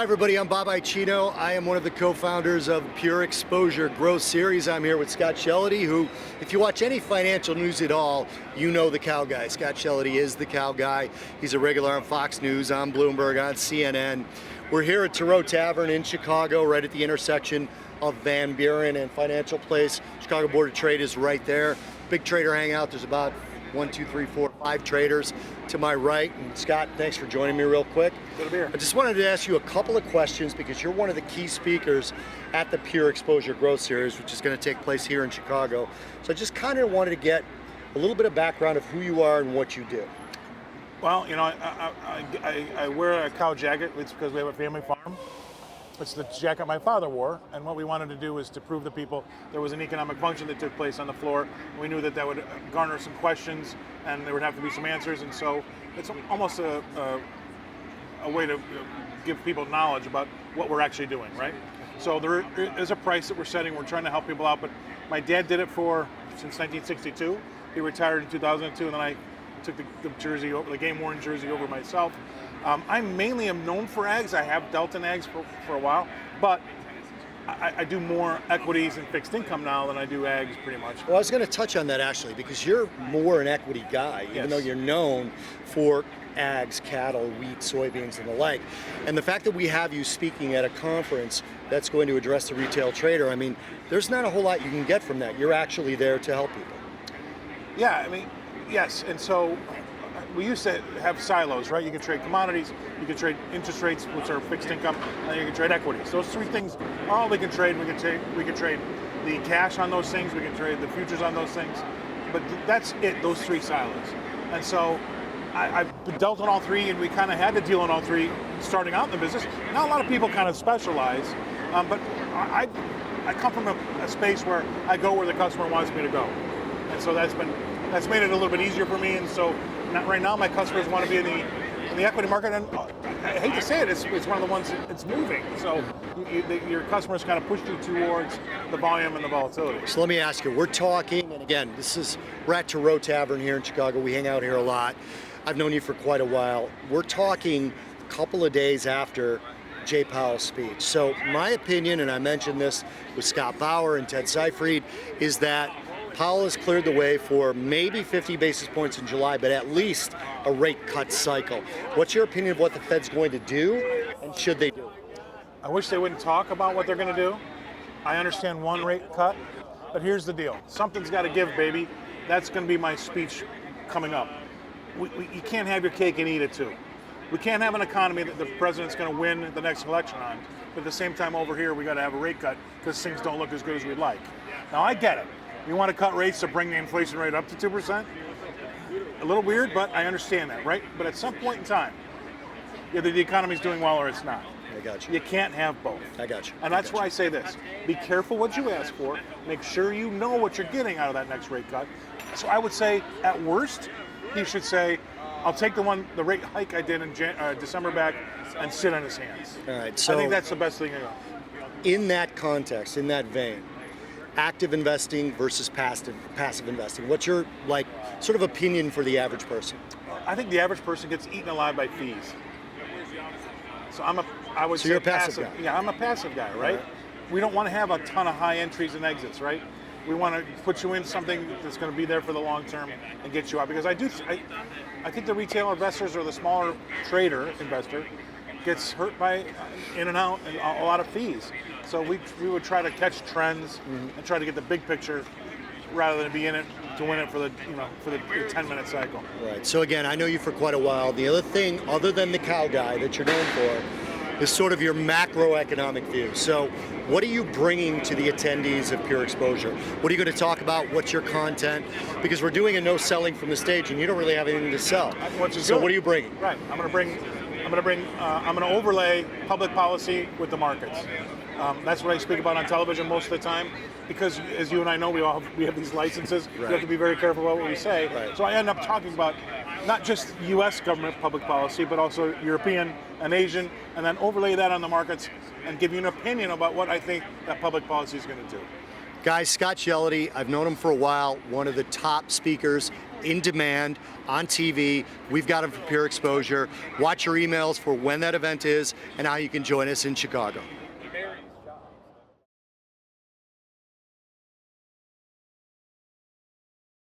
Hi everybody, I'm Bob Icino. I am one of the co-founders of PureXposure Growth Series. I'm here with Scott Shellady, who, if you watch any financial news at all, you know the cow guy. Scott Shellady is the cow guy. He's a regular on Fox News, on Bloomberg, on CNN. We're here at Tarot Tavern in Chicago, right at the intersection of Van Buren and Financial Place. Chicago Board of Trade is right there. Big trader hangout. There's about 1, 2, 3, 4, 5 traders to my right. And Scott, thanks for joining me real quick. Good to be here. I just wanted to ask you a couple of questions because you're one of the key speakers at the PureXposure Growth Series, which is going to take place here in Chicago. So I just kind of wanted to get a little bit of background of who you are and what you do. Well, you know, I wear a cow jacket. It's because we have a family farm. It's the jacket my father wore, and what we wanted to do was to prove to people there was an economic function that took place on the floor. We knew that that would garner some questions, and there would have to be some answers, and so it's almost a way to give people knowledge about what we're actually doing, right? So there is a price that we're setting. We're trying to help people out, but my dad did it since 1962. He retired in 2002, and then I took the jersey over, the game-worn jersey over myself. I mainly am known for ags. I have dealt in ags for a while, but I do more equities and fixed income now than I do ags, pretty much. Well, I was going to touch on that actually, because you're more an equity guy, even though you're known for ags, cattle, wheat, soybeans, and the like. And the fact that we have you speaking at a conference that's going to address the retail trader, I mean, there's not a whole lot you can get from that. You're actually there to help people. Yeah, I mean, yes, and so we used to have silos, right? You can trade commodities, you can trade interest rates, which are fixed income, and you can trade equities. Those three things are all we can trade. We can trade the cash on those things, we can trade the futures on those things, but that's it, those three silos. And so I've dealt in all three, and we kind of had to deal in all three starting out in the business. Now a lot of people kind of specialize, but I come from a space where I go where the customer wants me to go. And so that's made it a little bit easier for me, and so right now my customers want to be in the equity market, and I hate to say it, it's one of the ones it's moving. So your customers kind of push you towards the volume and the volatility. So let me ask you, we're talking, and again, we're at Tarot Tavern here in Chicago. We hang out here a lot. I've known you for quite a while. We're talking a couple of days after Jay Powell's speech. So my opinion, and I mentioned this with Scott Bauer and Ted Seifried, is that Powell has cleared the way for maybe 50 basis points in July, but at least a rate cut cycle. What's your opinion of what the Fed's going to do, and should they do? I wish they wouldn't talk about what they're going to do. I understand one rate cut, but here's the deal. Something's got to give, baby. That's going to be my speech coming up. You can't have your cake and eat it too. We can't have an economy that the president's going to win the next election on, but at the same time over here we got to have a rate cut because things don't look as good as we'd like. Now I get it. You want to cut rates to bring the inflation rate up to 2%? A little weird, but I understand that, right? But at some point in time, either the economy's doing well or it's not. I got you. You can't have both. I got you. And that's why I say this. Be careful what you ask for. Make sure you know what you're getting out of that next rate cut. So I would say, at worst, you should say, I'll take the rate hike I did in December back and sit on his hands. All right. So I think that's the best thing to do. In that context, in that vein, active investing versus passive investing. What's your sort of opinion for the average person? I think the average person gets eaten alive by fees. So I would say you're a passive guy. Yeah, I'm a passive guy, right? We don't want to have a ton of high entries and exits, right? We want to put you in something that's going to be there for the long term and get you out. Because I think the retail investors or the smaller trader investor gets hurt by in and out and a lot of fees. So we would try to catch trends and try to get the big picture rather than be in it to win it for the 10-minute cycle. Right. So again, I know you for quite a while. The other thing, other than the cow guy that you're known for, is sort of your macroeconomic view. So what are you bringing to the attendees of PureXposure? What are you going to talk about? What's your content? Because we're doing a no selling from the stage, and you don't really have anything to sell. So what are you bringing? Right. I'm going to overlay public policy with the markets. That's what I speak about on television most of the time, because as you and I know, we have these licenses. Right. We have to be very careful about what we say. Right. So I end up talking about not just U.S. government public policy, but also European and Asian, and then overlay that on the markets and give you an opinion about what I think that public policy is going to do. Guys, Scott Shellady, I've known him for a while, one of the top speakers in demand, on TV. We've got them for Pure Exposure. Watch your emails for when that event is and how you can join us in Chicago.